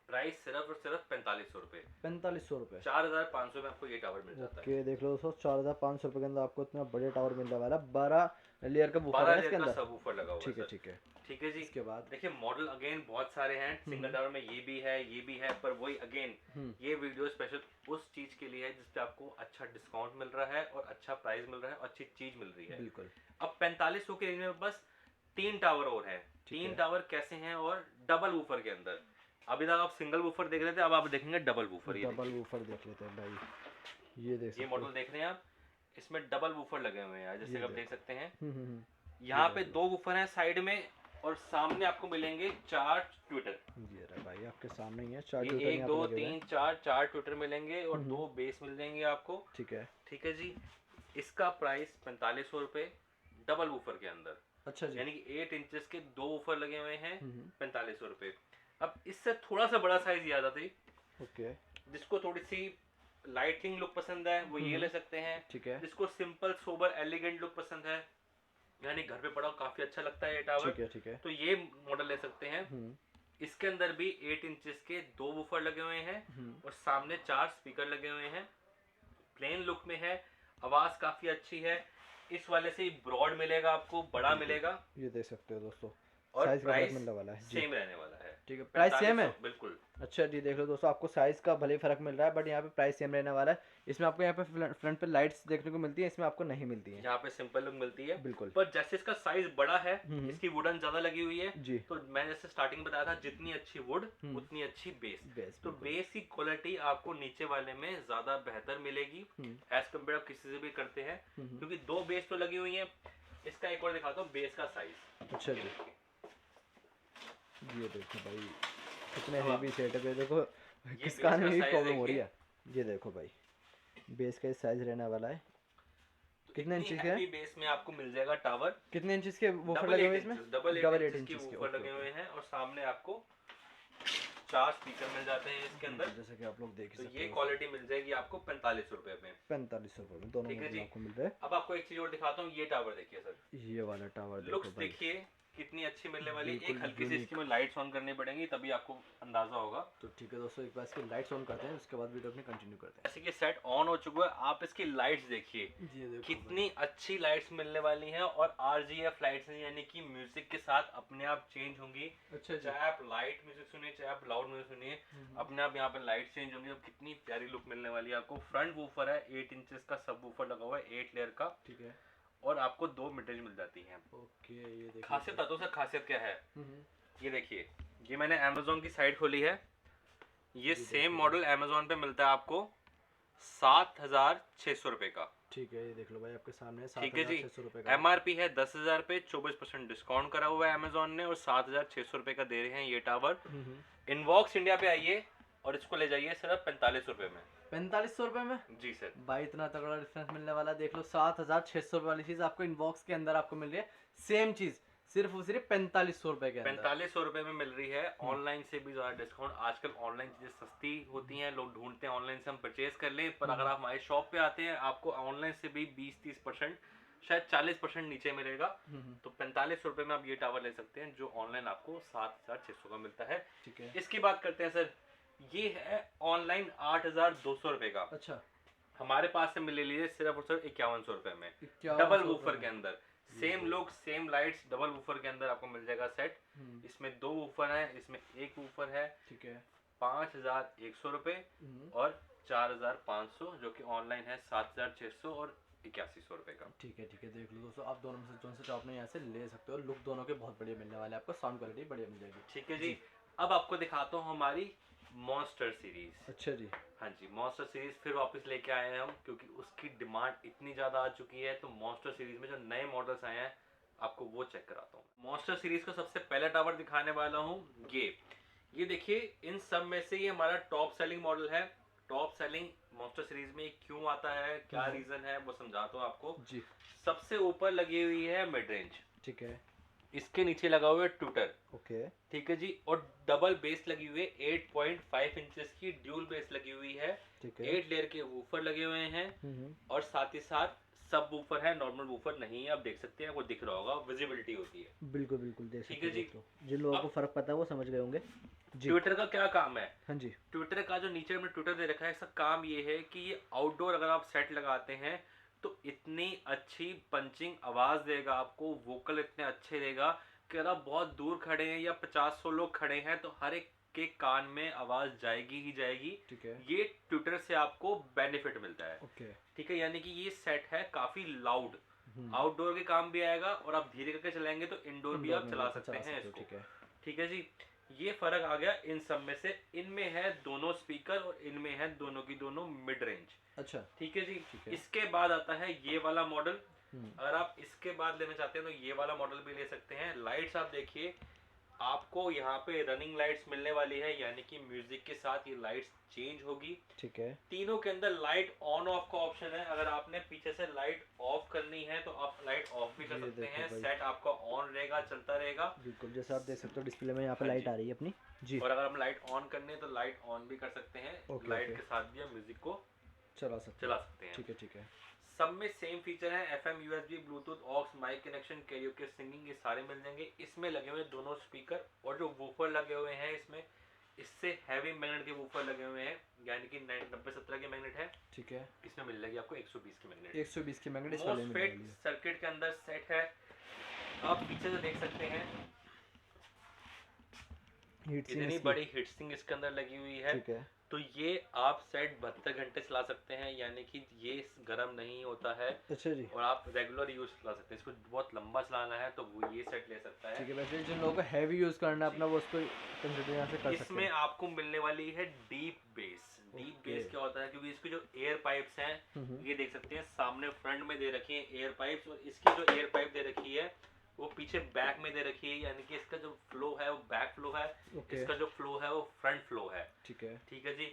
प्राइस सिर्फ और सिर्फ 4500 रुपए, 4500 रुपए। 4500 में आपको ये टावर मिल जाता है। ओके, देख लो दोस्तों, 4500 रुपए के अंदर आपको इतना बढ़िया टावर मिलने वाला है। 12 लेयर का वूफर 12 है इसके लेयर का अंदर। सबवूफर लगा हुआ है। ठीक है। सर। ठीक है। ठीक है जी। इसके बाद देखिए मॉडल अगेन बहुत सारे हैं, सिंगल टावर में ये भी है, ये भी है, पर वही अगेन ये वीडियो स्पेशल उस चीज के लिए है जिसपे आपको अच्छा डिस्काउंट मिल रहा है और अच्छा प्राइस मिल रहा है और अच्छी चीज मिल रही है। बिल्कुल। अब 4500 के रेंज में बस 3 टावर और है। 3 टावर कैसे हैं? और डबल वूफर के अंदर। अभी तक आप सिंगल वूफर देख रहे थे, अब आप देखेंगे डबल वूफर। डबल वूफर देख लेते हैं भाई, ये देख ये मॉडल देख रहे हैं आप, इसमें डबल वूफर लगे हुए हैं, जैसे आप देख सकते हैं। यहाँ पे 2 वूफर हैं साइड में, और सामने आपको मिलेंगे 4 ट्विटर। ये रहा भाई आपके सामने ही है, 4 ये ट्विटर 1 2 3 4 ट्विटर मिलेंगे और 2 बेस मिल जाएंगे आपको। ठीक है। ठीक है जी। इसका प्राइस 4500 रुपए डबल वूफर के अंदर। अच्छा जी। यानी कि 8 इंचेस के 2 वूफर लगे हुए हैं, 4500 रुपए। अब इससे थोड़ा सा बड़ा साइज ये आ जाती, ओके, जिसको थोड़ी सी लाइटिंग लुक पसंद है वो ये ले सकते हैं। ठीक है। जिसको सिंपल सोबर एलिगेंट लुक पसंद है, यानी घर पे पड़ा काफी अच्छा लगता है ये टावर, ठीक है। ठीक है। तो ये मॉडल ले सकते हैं। इसके अंदर भी 8 इंचेस के 2 वूफर लगे हुए हैं और सामने 4 स्पीकर लगे हुए हैं। प्लेन लुक में है, आवाज काफी अच्छी है। इस वाले से ब्रॉड मिलेगा आपको, बड़ा मिलेगा। ये देख सकते हो दोस्तों, और साइज का प्राइस मिलने वाला है जी। सेम रहने वाला है। ठीक है, प्राइस सेम है 4500 बिल्कुल। अच्छा जी, देख लो दोस्तों, आपको साइज का भले फर्क मिल रहा है बट यहाँ पे प्राइस सेम रहने वाला है। इसमें आपको यहाँ पे फ्रंट पे लाइट्स देखने को मिलती है, इसमें आपको नहीं मिलती है। यहाँ पे सिंपल लुक मिलती है बिल्कुल। पर जैसे इसका साइज बड़ा है, इसकी वुडन ज्यादा लगी हुई है जी। तो मैं जैसे स्टार्टिंग बताया था, जितनी अच्छी वुड उतनी अच्छी बेस। तो बेस की क्वालिटी आपको नीचे वाले में ज्यादा बेहतर मिलेगी एज कम्पेयर आप किसी से भी करते हैं, क्योंकि 2 बेस तो लगी हुई है। इसका एक और दिखाता हूँ बेस का साइज। अच्छा जी, ये देखो भाई कितने हेवी सेटअप है, देखो किस कान में भी प्रॉब्लम हो रही है। ये देखो भाई बेस का साइज रहने वाला है। कितने इंच का है? बेस में आपको मिल जाएगा टावर। कितने इंच के वूफर लगे हुए हैं इसमें? डबल 8 इंच के वूफर लगे हुए हैं और सामने आपको 4 स्पीकर मिल जाते हैं इसके अंदर, जैसे कि आप लोग देख सकते हो। तो ये क्वालिटी मिल जाएगी आपको 4500 रुपए में। 4500 रुपए में दोनों मॉडल आपको मिल रहे हैं। अब आपको एक चीज और दिखाता हूँ, ये टावर देखिए सर, ये वाला टावर लुक्स देखिए कितनी अच्छी मिलने वाली है। एक हल्की सी इसकी में लाइट्स ऑन करनी पड़ेंगी तभी आपको अंदाजा होगा। तो ठीक है दोस्तों, एक बार इसकी लाइट्स ऑन करते हैं, उसके बाद वीडियो अपनी कंटिन्यू करते हैं। जैसे कि सेट ऑन हो चुका है, आप इसकी लाइट्स देखिए कितनी अच्छी लाइट्स मिलने वाली हैं और RGF लाइट्स हैं, यानी कि म्यूजिक के साथ अपने आप चेंज होंगी। अच्छा, चाहे आप लाइट म्यूजिक सुनिए चाहे आप लाउड म्यूजिक सुनिए, अपने आप यहाँ पे लाइट चेंज होंगी। और कितनी प्यारी लुक मिलने वाली है आपको। फ्रंट वूफर है, 8 इंचेस का सब वूफर लगा हुआ है 8 लेयर का, ठीक है। और आपको 2 मिड-रेंज मिल जाती है। ओके, ये देखिए खासियत बताओ सर, खासियत क्या है। ये देखिए, ये मैंने Amazon की साइट खोली है, ये सेम मॉडल Amazon पे मिलता है आपको 7600 रुपए का। ठीक है, ये देख लो भाई आपके सामने, ठीक है जी। 7600 रुपए का। MRP है 10,000 पे, 24% डिस्काउंट करा हुआ है Amazon ने और 7600 रुपए का दे रहे हैं ये टावर। इनवॉक्स इंडिया पे आइए और इसको ले जाइए सिर्फ 4500 रुपए में। 4500 रुपए में जी सर। भाई इतना तगड़ा डिफरेंस मिलने वाला है। देख लो 7600 रुपए वाली चीज आपको इनबॉक्स के अंदर आपको मिल रही है, सेम चीज सिर्फ 4500 रुपए के अंदर। 4500 रुपए में मिल रही है। ऑनलाइन से भी ज्यादा डिस्काउंट। आजकल ऑनलाइन चीजें सस्ती होती हैं, लोग ढूंढते हैं ऑनलाइन से हम परचेज कर लें, पर अगर आप हमारे शॉप पे आते हैं आपको ऑनलाइन से भी 20-30%, शायद 40% नीचे मिलेगा। तो 4500 रुपए में आप ये टावर ले सकते हैं जो ऑनलाइन आपको 7600 का मिलता है। ठीक है, इसकी बात करते हैं सर। ये है ऑनलाइन 8200 रुपए का। अच्छा, हमारे पास से मिल लीजिए सिर्फ और सिर्फ 5100 रुपए में, डबल वूफर के अंदर। Same look same lights, double woofer के अंदर आपको मिल जाएगा सेट। इसमें 2 वूफर है, इसमें 1 वूफर है। ठीक है, 5100 रुपए और 4500, जो कि ऑनलाइन है 7600 और 8100 रुपए का। ठीक है, देख लो दोस्तों, आप दोनों में से जो से आप यहाँ से ले सकते हो। लुक दोनों के बहुत बढ़िया मिलने वाले हैं आपको, साउंड क्वालिटी बढ़िया मिल जाएगी। ठीक है जी। अब आपको दिखाता हूँ हमारी मॉन्स्टर सीरीज। अच्छा जी, हाँ जी, मॉन्स्टर सीरीज फिर वापस लेके आए हैं हम, क्योंकि उसकी डिमांड इतनी ज्यादा आ चुकी है। तो मॉन्स्टर सीरीज में जो नए मॉडल्स आए हैं आपको वो चेक कराता हूँ। मॉन्स्टर सीरीज का सबसे पहला टावर दिखाने वाला हूँ ये देखिए, इन सब में से ये हमारा टॉप सेलिंग मॉडल है। टॉप सेलिंग मॉन्स्टर सीरीज में क्यों आता है, क्या रीजन है, वो समझाता हूँ आपको जी। सबसे ऊपर लगी हुई है मिड रेंज, ठीक है। इसके नीचे लगा हुआ है ट्विटर, ओके, ठीक है जी। और डबल बेस लगी हुई है, 8.5 इंचेस की ड्यूल बेस लगी हुई है, ठीक है। 8 लेयर के वूफर लगे हुए हैं और साथ ही साथ सब वूफर है, नॉर्मल वूफर नहीं है। आप देख सकते हैं, वो दिख रहा होगा, विजिबिलिटी होती है। बिल्कुल देख सकते हैं। ठीक है जी, जिन लोगों को फर्क पता है वो समझ गए होंगे। ट्विटर का क्या काम है? हाँ जी, ट्विटर का जो नीचे में ट्विटर दे रखा है, इसका काम ये है कि ये आउटडोर अगर आप सेट लगाते हैं तो इतनी अच्छी पंचिंग आवाज देगा आपको, वोकल इतने अच्छे देगा कि अगर आप बहुत दूर खड़े हैं या 50-100 लोग खड़े हैं तो हर एक के कान में आवाज जाएगी ही जाएगी। ठीक है, ये ट्विटर से आपको बेनिफिट मिलता है। ओके, ठीक है, यानी कि ये सेट है काफी लाउड, आउटडोर के काम भी आएगा और आप धीरे करके चलाएंगे तो इंडोर भी आप चला सकते हैं इसको। ठीक है जी, ये फर्क आ गया इन सब में से। इनमें है दोनों स्पीकर और इनमें है दोनों की दोनों मिड रेंज। अच्छा, ठीक है जी। इसके बाद आता है ये वाला मॉडल। अगर आप इसके बाद लेना चाहते हैं तो ये वाला मॉडल भी ले सकते हैं। लाइट्स आप देखिए, आपको यहाँ पे रनिंग लाइट्स मिलने वाली है, यानी कि म्यूजिक के साथ ये लाइट्स चेंज होगी। ठीक है, तीनों के अंदर लाइट ऑन ऑफ का ऑप्शन है। अगर आपने पीछे से लाइट ऑफ करनी है तो आप लाइट ऑफ भी कर सकते हैं। सेट आपका ऑन रहेगा, चलता रहेगा। बिल्कुल, जैसे आप देख सकते हो डिस्प्ले में यहाँ पे लाइट आ रही है अपनी जी। और अगर हम लाइट ऑन करने तो लाइट ऑन भी कर सकते हैं। लाइट के साथ भी हम म्यूजिक को चला सकते हैं। ठीक है, सब में सेम फीचर है, FM, USB, bluetooth, aux, mic connection, karaoke, singing, ये सारे मिल जाएंगे। इसमें लगे हुए दोनों स्पीकर और जो वूफर लगे हुए हैं इसमें, इससे हैवी मैग्नेट के वूफर लगे हुए हैं, यानी कि 90-70 के मैग्नेट है। ठीक है, इसमें मिल जाएगी आपको 120 की मैग्नेट। 120 की मैग्नेट इस वाले में मिल मोस्फेट रही है। सर्किट के अंदर सेट है। आप पीछे से देख सकते हैं हीट सिंक इतनी इसकी। बड़ी हीट सिंक इसके अंदर लगी हुई है। ठीक है, तो ये आप सेट 72 घंटे चला सकते हैं, यानी कि ये गर्म नहीं होता है अच्छा जी। और आप रेगुलर यूज चला सकते हैं। इसको बहुत लंबा चलाना है तो वो ये सेट ले सकता है। ठीक है, वैसे जिन लोगों को हैवी यूज करना है अपना, वो उसको कंसिडर यहाँ से कर सकते इसमें हैं। आपको मिलने वाली है deep base. Deep okay. Base क्या होता है, क्योंकि इसके जो एयर पाइप्स हैं ये देख सकते हैं सामने फ्रंट में दे रखी है एयर पाइप्स, और इसकी जो एयर पाइप दे रखी है वो पीछे बैक में दे रखी है, यानी कि इसका जो फ्लो है वो बैक फ्लो है, ओके। इसका जो फ्लो है वो फ्रंट फ्लो है। ठीक है। ठीक है जी।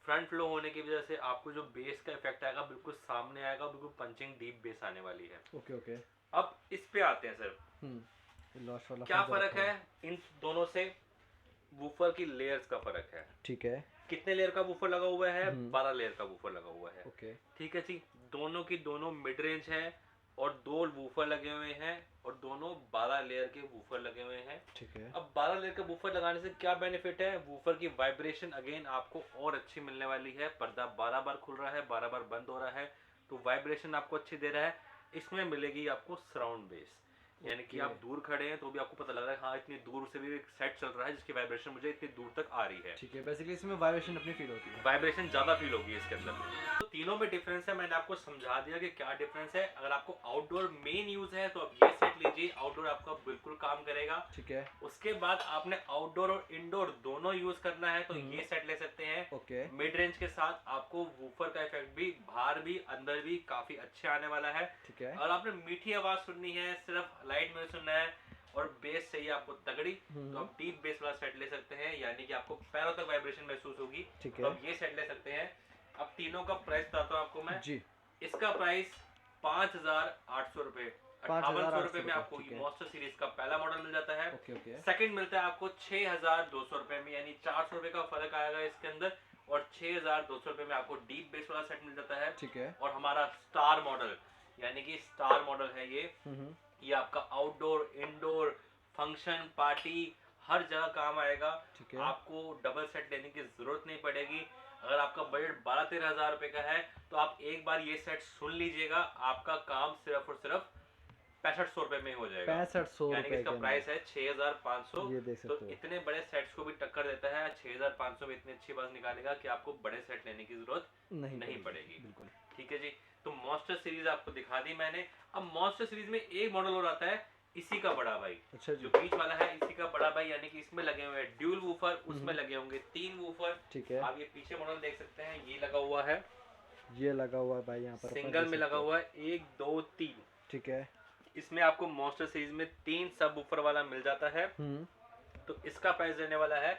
फ्रंट फ्लो होने की वजह से आपको जो बेस का इफेक्ट आएगा बिल्कुल सामने आएगा, बिल्कुल पंचिंग डीप बेस आने वाली है। Okay okay. अब इस पे आते हैं सर, लॉस वाला क्या फंदा फर्क रखा है इन दोनों से। वूफर की लेयर्स का फर्क है। ठीक है। कितने लेयर का वूफर लगा हुआ है, 12 लेयर का वूफर लगा हुआ है। ओके। ठीक है जी। दोनों की दोनों मिड रेंज है और 2 वूफर लगे हुए हैं और दोनों 12 लेयर के वूफर लगे हुए हैं। ठीक है। अब 12 लेयर का वूफर लगाने से क्या बेनिफिट है, वूफर की वाइब्रेशन अगेन आपको और अच्छी मिलने वाली है। पर्दा 12 बार खुल रहा है, 12 बार बंद हो रहा है, तो वाइब्रेशन आपको अच्छी दे रहा है। इसमें मिलेगी आपको सराउंड बेस, यानी कि आप दूर खड़े हैं तो भी आपको पता लग रहा है हाँ इतनी दूर से भी एक सेट चल रहा है जिसकी वाइब्रेशन मुझे इतनी दूर तक आ रही है। ठीक है, बेसिकली इसमें वाइब्रेशन अपनी फील होती है। वाइब्रेशन ज्यादा फील होगी इसके अंदर। तो तीनों में डिफरेंस है, मैंने आपको समझा दिया कि क्या डिफरेंस है। अगर आपको आउटडोर मेन यूज है तो आप ये सेट लीजिए, आउटडोर आपका बिल्कुल काम करेगा। ठीक है। उसके बाद आपने आउटडोर और इंडोर दोनों यूज करना है तो ये सेट ले सकते हैं। ओके। मिड रेंज के साथ आपको वूफर का इफेक्ट भी बाहर भी अंदर भी काफी अच्छे आने वाला है। ठीक है। अगर आपने मीठी आवाज सुननी है, सिर्फ लाइट में सुनना है और बेस चाहिए आपको तगड़ी, तो आप डीप बेस वाला सेट ले सकते हैं, यानी कि आपको पैरों तक वाइब्रेशन महसूस होगी। ठीक तो है। आप ये सेट ले सकते हैं। अब तीनों का प्राइस बताता हूँ आपको मैं जी। इसका प्राइस 5,800 रुपए, 5800 रुपए में आपको ठीक ये है। मॉन्स्टर सीरीज का पहला मॉडल मिल जाता है। Okay okay. सेकंड मिलता है आपको 6,200 रुपए में, यानी 400 रुपए का फर्क आएगा इसके अंदर, और 6,200 रुपए में आपको डीप बेस वाला सेट मिल जाता है। ठीक है। और हमारा स्टार मॉडल, यानी कि स्टार मॉडल है ये आपका आउटडोर इंडोर फंक्शन पार्टी हर जगह काम आएगा। ठीक है। आपको डबल सेट लेने की जरूरत नहीं पड़ेगी। अगर आपका बजट 12-13 हजार रुपए का है तो आप एक बार ये सेट सुन लीजिएगा, आपका काम सिर्फ और सिर्फ 6500 रुपए में हो जाएगा। 6500 यानी कि रुपए इसका प्राइस है 6,500। ये देख तो सकते हो। इतने बड़े सेट्स को भी टक्कर देता है। 6,500 में इतनी अच्छी बात निकालेगा कि आपको बड़े सेट लेने की जरूरत नहीं पड़ेगी। बिल्कुल। ठीक है जी। तो मॉन्स्टर सीरीज आपको दिखा दी मैंने। अब मॉन्स्टर सीरीज में एक मॉडल और आता है इसी का बड़ा भाई, अच्छा जी। जो बीच वाला है इसी का बड़ा भाई, यानी कि इसमें लगे हुए हैं ड्यूल वूफर, उसमें लगे होंगे 3 वूफर। ठीक है। आप ये पीछे मॉडल देख सकते हैं, ये लगा हुआ है, ये लगा हुआ है भाई यहाँ पर अपना सिंगल देख में लगा सकते हो। हुआ है 1 2 3। ठीक है। इसमें आपको मॉन्स्टर सीरीज में 3 सब वूफर वाला मिल जाता है। तो इसका प्राइस रहने वाला है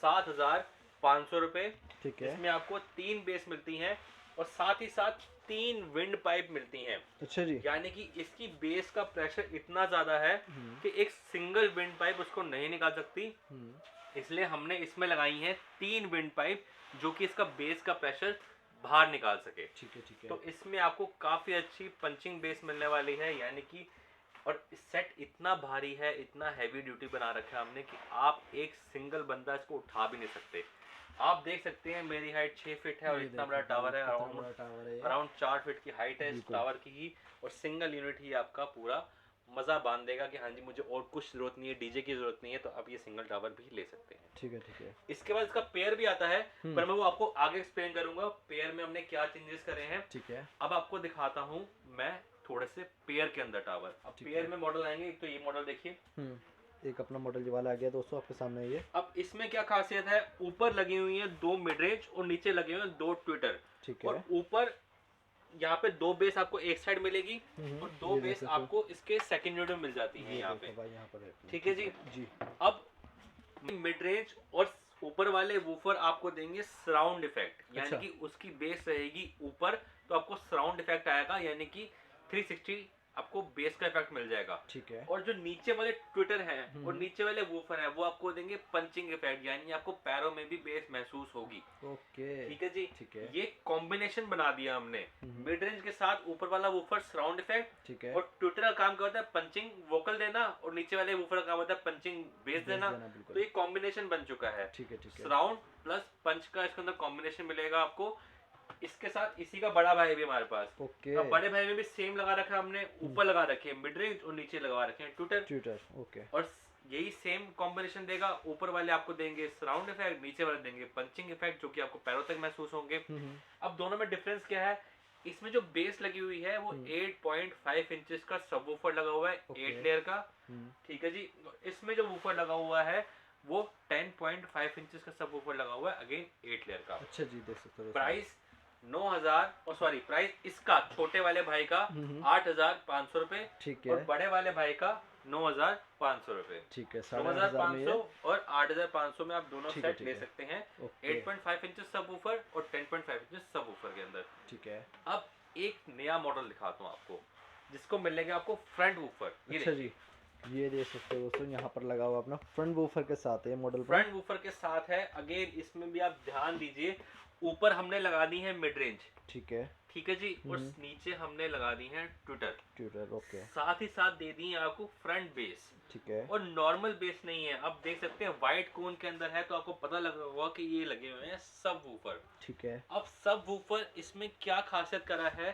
7,500 रुपए। ठीक है। इसमें आपको 3 बेस मिलती हैं और साथ ही साथ 3 विंड पाइप मिलती हैं। अच्छा जी। यानी कि इसकी बेस का प्रेशर इतना ज्यादा है कि एक सिंगल विंड पाइप उसको नहीं निकाल सकती, इसलिए हमने इसमें लगाई हैं 3 विंड पाइप जो कि इसका बेस का प्रेशर बाहर निकाल सके। ठीक है। ठीक है। तो इसमें आपको काफी अच्छी पंचिंग बेस मिलने वाली है, यानी कि और सेट इतना भारी है, इतना हैवी ड्यूटी बना रखा है हमने कि आप एक सिंगल बंदा इसको उठा भी नहीं सकते। आप देख सकते हैं मेरी हाइट 6 फीट है और ये इतना देखो बड़ा कितना टावर है, बड़ा टावर है ये। अराउंड 4 फीट की हाइट है इस बिल्कुल। टावर की ही, और सिंगल यूनिट ही आपका पूरा मजा बांध देगा कि हाँ जी मुझे और कुछ जरूरत नहीं है, डीजे की जरूरत नहीं है, तो आप ये सिंगल टावर भी ले सकते हैं। ठीक है। ठीक है। इसके बाद इसका पेयर भी आता है, पर मैं वो आपको आगे एक्सप्लेन करूंगा पेयर में हमने क्या चेंजेस करे हैं। ठीक है। अब आपको दिखाता हूँ मैं थोड़े से पेयर के अंदर टावर। अब ठीक पेयर है। में मॉडल आएंगे, एक तो ये मॉडल देखिए, एक अपना मॉडल जो वाला आ गया दोस्तों आपके सामने ये। अब इसमें क्या खासियत है, ऊपर लगी हुई है 2 मिड रेंज और नीचे लगे हुए हैं 2 ट्विटर। ठीक है। और ऊपर यहाँ पे 2 बेस आपको एक साइड मिलेगी और 2 ये बेस देख सकते हो। आपको इसके सेकंड यूनिट में मिल जाती है यहाँ पे। भाई यहाँ पर है अपना। ठीक है जी। जी। अब मिड रेंज और ऊपर वाले वूफर आपको देंगे सराउंड इफेक्ट, यानी अच्छा। कि उसकी बेस रहेगी ऊपर तो आपको सराउंड इफेक्ट आएगा, यानी कि 360 आपको बेस का इफेक्ट मिल जाएगा। ठीक है। और जो नीचे वाले ट्विटर हैं और नीचे वाले वूफर हैं वो आपको देंगे पंचिंग इफेक्ट, यानी आपको पैरों में भी बेस महसूस होगी। ओके। ठीक है जी। ठीक है। ये कॉम्बिनेशन बना दिया हमने, मिड रेंज के साथ ऊपर वाला वूफर सराउंड इफेक्ट, ठीक है। और ट्विटर का काम क्या होता है पंचिंग वोकल देना, और नीचे वाले वूफर का काम होता है पंचिंग बेस देना। बिल्कुल। तो ये कॉम्बिनेशन बन चुका है। ठीक है। ठीक है। सराउंड प्लस पंच का इसके अंदर कॉम्बिनेशन मिलेगा आपको। इसके साथ इसी का बड़ा भाई भी हमारे पास। ओके। अब बड़े भाई में भी सेम लगा रखा है हमने, ऊपर लगा रखे हैं मिड रेंज और नीचे लगा रखे हैं ट्विटर। ट्विटर। ओके। और यही सेम कॉम्बिनेशन देगा, ऊपर वाले आपको देंगे सराउंड इफेक्ट, नीचे वाले देंगे पंचिंग इफेक्ट, जो कि आपको पैरों तक महसूस होंगे। अब दोनों में डिफरेंस क्या है, इसमें जो बेस लगी हुई है वो 8.5 इंचेस का सबवूफर लगा हुआ है, 8 लेयर का। ठीक है जी। इसमें जो वूफर लगा हुआ है वो 10.5 इंचेस का सबवूफर लगा हुआ है, अगेन 8 लेयर का। अच्छा जी, देख सकते हो। प्राइस 9,000, और सॉरी प्राइस इसका छोटे वाले भाई का 8,500 रुपए, ठीक और है। बड़े वाले भाई का 9,500 रुपए। ठीक है। 9,500 और 8,500 में आप दोनों ठीक है, सेट ठीक ले है। सकते हैं। ओके। 8.5 इंचेस सबवूफर और 10.5 इंचेस सबवूफर के अंदर। ठीक है। अब एक नया मॉडल दिखाता हूँ आपको, जिसको मिलेगा आपको फ्रंट वूफर। अच्छा जी, ये देख सकते हो दोस्तों, यहाँ पर लगा हुआ अपना फ्रंट वूफर के साथ है मॉडल पर। फ्रंट वूफर के साथ है। अगेन इसमें भी आप ध्यान दीजिए, ऊपर हमने लगा दी है मिड रेंज। ठीक है। ठीक है जी। और नीचे हमने लगा दी है ट्विटर। ट्विटर। ओके। साथ ही साथ दे दी है आपको फ्रंट बेस। ठीक है। और नॉर्मल बेस नहीं है, आप देख सकते हैं व्हाइट कोन के अंदर है, तो आपको पता लगा होगा कि ये लगे हुए हैं सब वूफर। ठीक है। अब सब वूफर इसमें क्या खासियत करा है,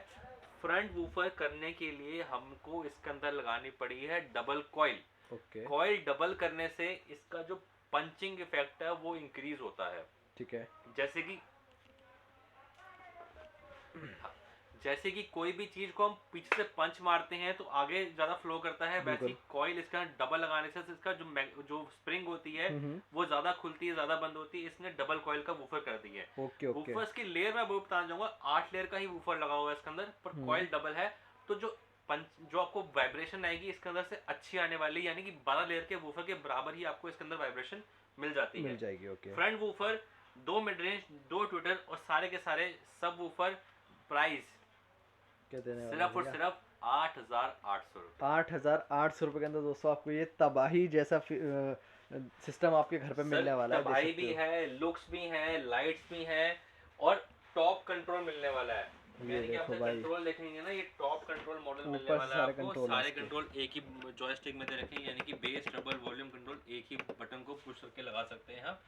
फ्रंट वूफर करने के लिए हमको इसके अंदर लगानी पड़ी है double coil. Okay. Coil double करने से इसका जो पंचिंग इफेक्ट है वो इंक्रीज होता है। ठीक है। जैसे कि कोई भी चीज को हम पीछे से पंच मारते हैं तो आगे ज्यादा फ्लो करता है, वैसे ही कॉइल इसका डबल लगाने से इसका जो स्प्रिंग होती है वो ज्यादा खुलती है, ज्यादा बंद होती है। इसने डबल कॉइल का वूफर कर दी है। ओके। ओके। वूफर्स की लेयर मैं वो बताना चाहूंगा, 8 लेयर का ही वूफर लगा हुआ है इसके अंदर, पर कॉइल डबल है। तो जो आपको वाइब्रेशन आएगी इसके अंदर से अच्छी आने वाली, यानी कि 12 लेयर के वूफर के बराबर ही आपको इसके अंदर वाइब्रेशन मिल जाएगी। Okay. Front woofer, 2 mid range, 2 Twitter और सारे के सारे सब वूफर। प्राइस क्या देने वाले सिर्फ और सिर्फ 8,800 रुपए। 8,800 रुपए के अंदर दोस्तों आपको ये तबाही जैसा सिस्टम आपके घर पे मिलने वाला है। तबाही भी है, लुक्स भी है, लाइट्स भी है, और टॉप कंट्रोल मिलने वाला है। यानी कि आप कंट्रोल देखेंगे ना, ये टॉप कंट्रोल मॉडल मिलने वाला है आपको। सारे कंट्रोल एक ही जॉयस्टिक में दे रखे हैं, यानी कि बेस, ट्रबल, वॉल्यूम कंट्रोल एक ही बटन को पुश करके लगा सकते हैं आप।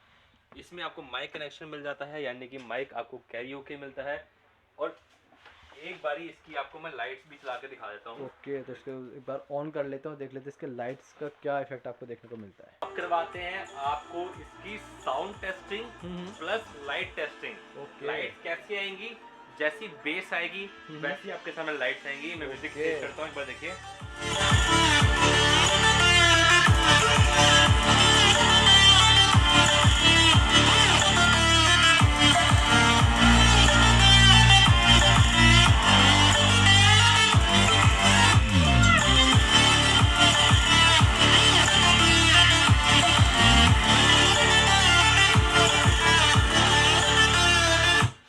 इसमें आपको माइक कनेक्शन मिल जाता है, यानी कि माइक आपको कैरियोके मिलता है। और एक बारी इसकी आपको मैं लाइट्स भी चला के दिखा देता हूँ। ओके, तो इसको एक बार ऑन कर लेते हैं, देख लेते हैं इसके लाइट्स का क्या इफेक्ट आपको देखने को मिलता है। अब करवाते हैं आपको इसकी sound testing plus light testing. Okay. Light कैसी आएंगी, जैसी बेस आएगी वैसी आपके सामने लाइट्स आएंगी। मैं म्यूजिक प्ले करता हूँ, एक बार देखिए।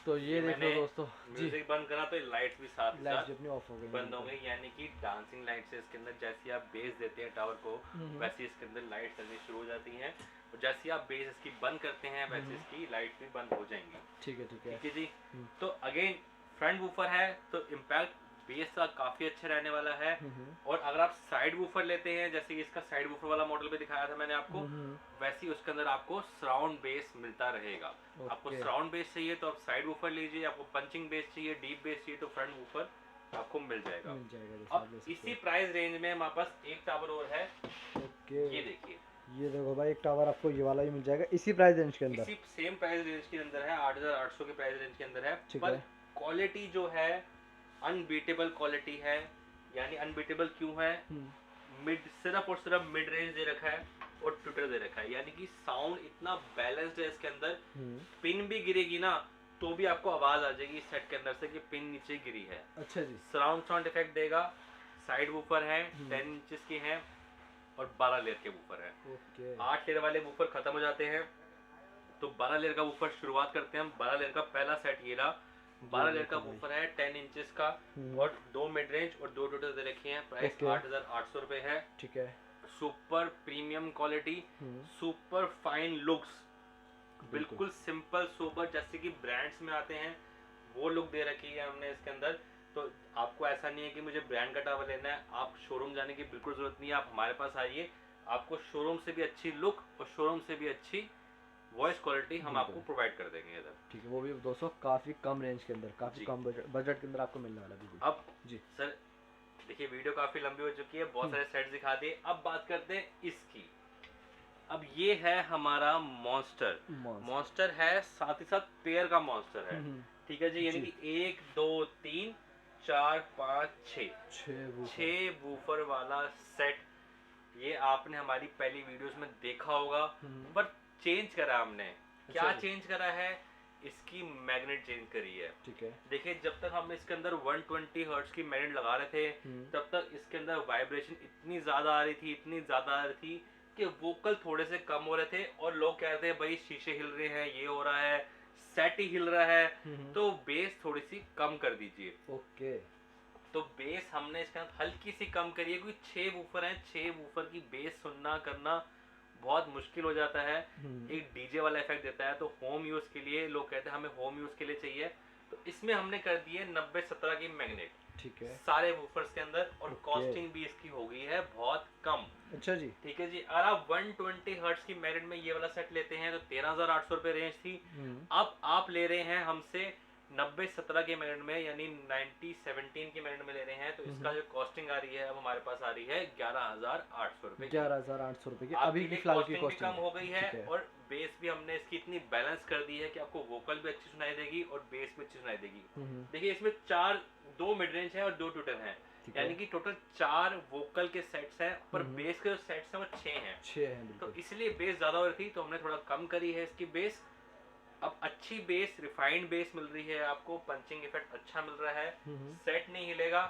तो ये देख लो दोस्तों जी, म्यूजिक बंद करा तो लाइट्स भी साथ लाइट्स अपनी ऑफ हो गई, बंद हो गई, यानी कि डांसिंग लाइट्स है इसके अंदर। जैसे आप बेस देते हैं टावर को, वैसे इसके अंदर लाइट चलनी शुरू हो जाती हैं, और जैसे आप बेस इसकी बंद करते हैं वैसे इसकी लाइट भी बंद हो जाएंगी। ठीक है। ठीक है। ठीक है जी। तो अगेन फ्रंट वूफर है तो इम्पैक्ट बेस का काफी अच्छा रहने वाला है। और अगर आप साइड वूफर लेते हैं, जैसे कि इसका साइड वूफर वाला मॉडल भी दिखाया था मैंने आपको, वैसे ही उसके अंदर आपको सराउंड बेस मिलता रहेगा। आपको सराउंड बेस चाहिए तो आप साइड वूफर लीजिए, आपको पंचिंग बेस चाहिए, डीप बेस चाहिए तो फ्रंट वूफर आपको मिल जाएगा। अब इसी प्राइस रेंज में हमारे पास एक टावर और है। ओके, ये देखिए, ये देखो भाई, एक टावर आपको ये वाला भी मिल जाएगा इसी प्राइस रेंज के अंदर। इसी सेम प्राइस रेंज के अंदर है, 8,800 के प्राइस रेंज के अंदर है। ठीक पर है। क्वालिटी जो है अनबीटेबल क्वालिटी है। यानी अनबीटेबल क्यों है, सिर्फ और सिर्फ मिड रेंज दे रखा है और ट्विटर दे रखा है, यानी कि साउंड इतना बैलेंस्ड है इसके अंदर। पिन भी गिरेगी ना तो भी आपको आवाज आ जाएगी सेट के अंदर से कि पिन नीचे गिरी है। अच्छा जी। सराउंड साउंड इफेक्ट देगा। साइड वूफर है, 10 इंचेस के हैं और 12 लेयर के वूफर है। ओके। 8 लेयर वाले वूफर खत्म हो जाते हैं तो 12 लेयर का वूफर शुरुआत करते हैं हम। 12 लेयर का पहला सेट ये रहा, 12 लेयर का देखो भाई। वूफर है 10 इंचेस का, और 2 मिड रेंज और 2 टोटल दे रखे हैं। Price okay. 8,800 रुपए है। ठीक है। सुपर प्रीमियम क्वालिटी, हम्म, सुपर फाइन लुक्स, बिल्कुल। बिल्कुल सिंपल सोबर जैसे कि ब्रांड्स में आते हैं वो लुक दे रखी है हमने इसके अंदर। तो आपको ऐसा नहीं है कि मुझे ब्रांड का टावर लेना है, आप शोरूम जाने की बिल्कुल जरूरत नहीं है, आप हमारे पास आइए, आपको शोरूम से भी अच्छी लुक और शोरूम से भी अच्छी वॉइस क्वालिटी हम आपको बिल्कुल। प्रोवाइड कर देंगे इधर। ठीक है, वो भी दोस्तों काफ़ी कम रेंज के अंदर, काफ़ी जी। कम बजट के अंदर आपको मिलने वाला है, बिल्कुल। अब जी। सर देखिए वीडियो काफी लंबी हो चुकी है, बहुत सारे सेट्स दिखा दिए, अब बात करते हैं इसकी। अब ये है हमारा मॉन्स्टर। मॉन्स्टर। मॉन्स्टर है, साथ ही साथ पेयर का मॉन्स्टर है। हम्म, ठीक है जी, यानी जी। कि 1 2 3 4 5 6 6 वूफर। 6 वूफर वाला सेट। ये आपने हमारी पहली वीडियोस में देखा होगा, पर चेंज करा हमने। क्या अच्छा जी। चेंज करा है? इसकी मैग्नेट चेंज करी है। ठीक है। देखिए जब तक हम इसके अंदर 120 हर्ट्ज की मैग्नेट लगा रहे थे, तब तक इसके अंदर वाइब्रेशन इतनी ज्यादा आ रही थी, इतनी ज्यादा आ रही थी कि वोकल थोड़े से कम हो रहे थे, और लोग कह रहे थे भाई शीशे हिल रहे हैं, ये हो रहा है, सेट ही हिल रहा है, तो बेस थोड़ी सी कम कर दीजिए। ओके। तो बेस हमने इसके अंदर हल्की सी कम करी है, क्योंकि 6 वूफर हैं, 6 वूफर की बेस सुनना करना बहुत मुश्किल हो जाता है। एक डीजे वाला इफेक्ट देता है, तो होम यूज के लिए लोग कहते हैं हमें होम यूज के लिए चाहिए, तो इसमें हमने कर दी है 90-17 की मैग्नेट। ठीक है। सारे वूफर्स के अंदर, और ओके। कॉस्टिंग भी इसकी हो गई है बहुत कम। अच्छा जी। ठीक है जी, अगर आप 120 हर्ट्ज की मैग्नेट में ये वाला सेट लेते हैं तो 13,800 रुपए रेंज थी। अब आप ले रहे हैं हमसे 90-17 की मैग्नेट में, यानी 90-17 की मैग्नेट में ले रहे हैं, तो इसका जो कॉस्टिंग आ रही है अब हमारे पास आ रही है 11,800 रुपए। 11,800 रुपए की आपके अभी की लिए फिलहाल की कॉस्टिंग भी कॉस्टिंग कम हो गई है, ठीक है। और बेस भी हमने इसकी इतनी बैलेंस कर दी है कि आपको वोकल भी अच्छी सुनाई देगी और बेस भी अच्छी सुनाई देगी। देखिए इसमें 2 मिड रेंज है और 2 टोटल हैं, ठीक है। यानी कि टोटल 4 वोकल के सेट्स हैं, पर बेस के जो सेट्स हैं वो 6 हैं। 6 हैं, तो बिल्कुल। इसलिए बेस ज़्यादा हो रही थी, तो हमने थोड़ा कम करी है इसकी बेस। अब अच्छी बेस, रिफाइंड बेस मिल रही है आपको, पंचिंग इफेक्ट अच्छा मिल रहा है, सेट नहीं हिलेगा,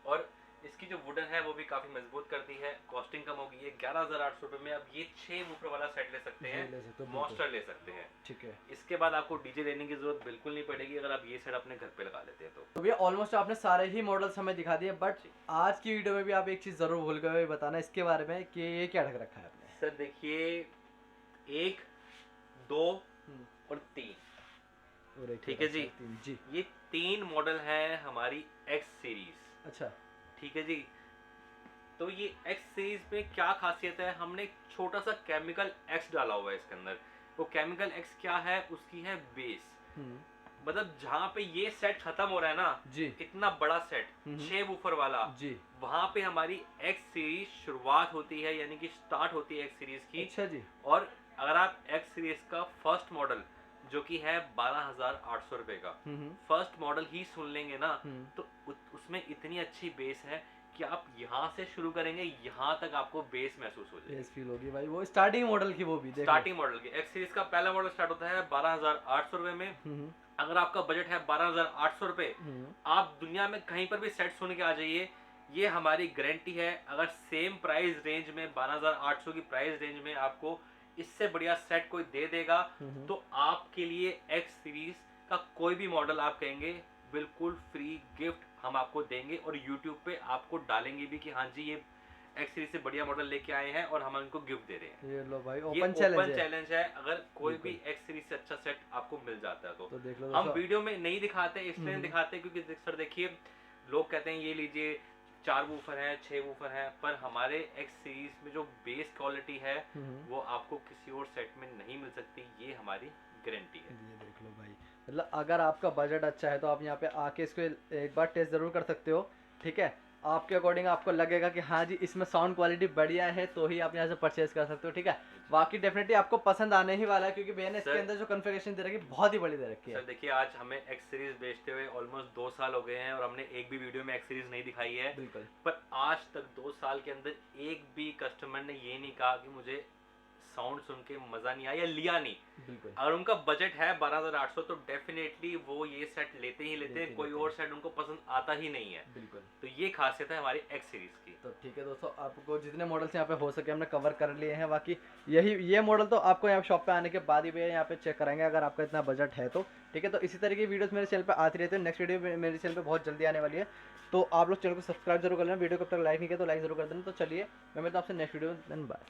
और इसकी जो वुडन है वो भी काफी मजबूत करती है। कॉस्टिंग कम हो गई है 11,800 रुपए में। अब ये 6 वूफर वाला सेट ले सकते ये हैं, ले सकते हो, बिल्कुल। मॉन्स्टर ले सकते हैं। ठीक है। इसके बाद आपको डीजे लेने की जरूरत बिल्कुल नहीं पड़ेगी अगर आप ये सेट अपने घर पे लगा लेते हैं तो भैया ऑलमोस्ट आपने सारे ही मॉडल्स हमें दिखा दिए, बट आज की वीडियो में भी आप एक चीज़ ज़रूर भूल गए बताना इसके बारे में कि ये क्या ढक रखा है आपने। सर देखिए 1 2 और 3, और एक ठीक है जी। 3 जी। ये 3 मॉडल है हमारी एक्स सीरीज। अच्छा। ठीक है जी। तो ये एक्स सीरीज में क्या खासियत है, हमने एक छोटा सा केमिकल एक्स डाला हुआ है इसके अंदर। वो केमिकल एक्स क्या है, उसकी है बेस। मतलब जहाँ पे ये सेट खत्म हो रहा है ना जी, इतना बड़ा सेट 6 वूफर वाला जी, वहां पे हमारी एक्स सीरीज शुरुआत होती है, यानी कि स्टार्ट होती है एक्स सीरीज की। अच्छा जी। और अगर आप एक्स सीरीज का फर्स्ट मॉडल जो कि है 12,800 रुपए का फर्स्ट मॉडल ही सुन लेंगे ना, तो उसमें इतनी अच्छी बेस है कि आप यहाँ से शुरू करेंगे, यहाँ तक आपको बेस महसूस हो जाएगी। बेस फील होगी भाई, वो स्टार्टिंग मॉडल की, वो भी देखो। स्टार्टिंग मॉडल की एक्स सीरीज का पहला मॉडल स्टार्ट होता है 12,800 रुपए में। अगर आपका बजट है 12,800 रुपए, आप दुनिया में कहीं पर भी सेट सुन के आ जाइए, ये हमारी गारंटी है। अगर सेम प्राइस रेंज में 12,800 की प्राइस रेंज में आपको इससे बढ़िया सेट कोई दे देगा, तो आपके लिए एक्स सीरीज का कोई भी मॉडल आप कहेंगे बिल्कुल फ्री गिफ्ट हम आपको देंगे, और यूट्यूब पे आपको डालेंगे भी कि हाँ जी ये एक्स सीरीज से बढ़िया मॉडल लेके आए हैं और हम इनको गिफ्ट दे रहे हैं। ये लो भाई, ये ओपन चैलेंज है। अगर कोई भी एक्स सीरीज से अच्छा सेट आपको मिल जाता है तो देख लो हम वीडियो में नहीं दिखाते, इसलिए नहीं दिखाते क्योंकि सर देखिए लोग कहते हैं ये लीजिए 4 वूफर हैं, 6 वूफर हैं, पर हमारे एक्स सीरीज में जो बेस क्वालिटी है वो आपको किसी और सेट में नहीं मिल सकती, ये हमारी गारंटी है। ये देख लो भाई, मतलब अगर आपका बजट अच्छा है तो आप यहाँ पे आके इसको एक बार टेस्ट जरूर कर सकते हो। ठीक है, आपके अकॉर्डिंग आपको लगेगा कि हाँ जी इसमें साउंड क्वालिटी बढ़िया है, तो ही आप यहाँ से परचेज कर सकते हो। ठीक है, बाकी डेफिनेटली आपको पसंद आने ही वाला है, क्योंकि भैया ने इसके अंदर जो कॉन्फ़िगरेशन दे रखी है बहुत ही बड़ी दे रखी है। सर देखिए आज हमें एक्स सीरीज बेचते हुए ऑलमोस्ट 2 साल हो गए हैं, और हमने एक भी वीडियो में एक्स सीरीज नहीं दिखाई है। बिल्कुल। पर आज तक 2 साल के अंदर एक भी कस्टमर ने ये नहीं कहा कि मुझे साउंड सुन के मजा नहीं आया या लिया नहीं। बिल्कुल अगर उनका बजट है 12,800 तो डेफिनेटली वो ये सेट लेते ही लेते हैं, कोई और सेट उनको पसंद आता ही नहीं है। बिल्कुल। तो ये खासियत है हमारी एक्स सीरीज की। तो ठीक है दोस्तों, आपको जितने मॉडल्स यहाँ पे हो सके हमने कवर कर लिए हैं। बाकी यही ये मॉडल तो आपको यहाँ शॉप पे आने के बाद ही भैया यहाँ पे चेक कराएंगे, अगर आपका इतना बजट है तो। ठीक है, तो इसी तरह की वीडियोस मेरे चैनल पे आती रहती है। नेक्स्ट वीडियो मेरे चैनल पे बहुत जल्दी आने वाली है, तो आप लोग चैनल को सब्सक्राइब जरूर कर लेना। वीडियो कब तक लाइक नहीं किया तो लाइक जरूर कर देना। तो चलिए मैं मिलता हूँ आपसे नेक्स्ट वीडियो में, बाय।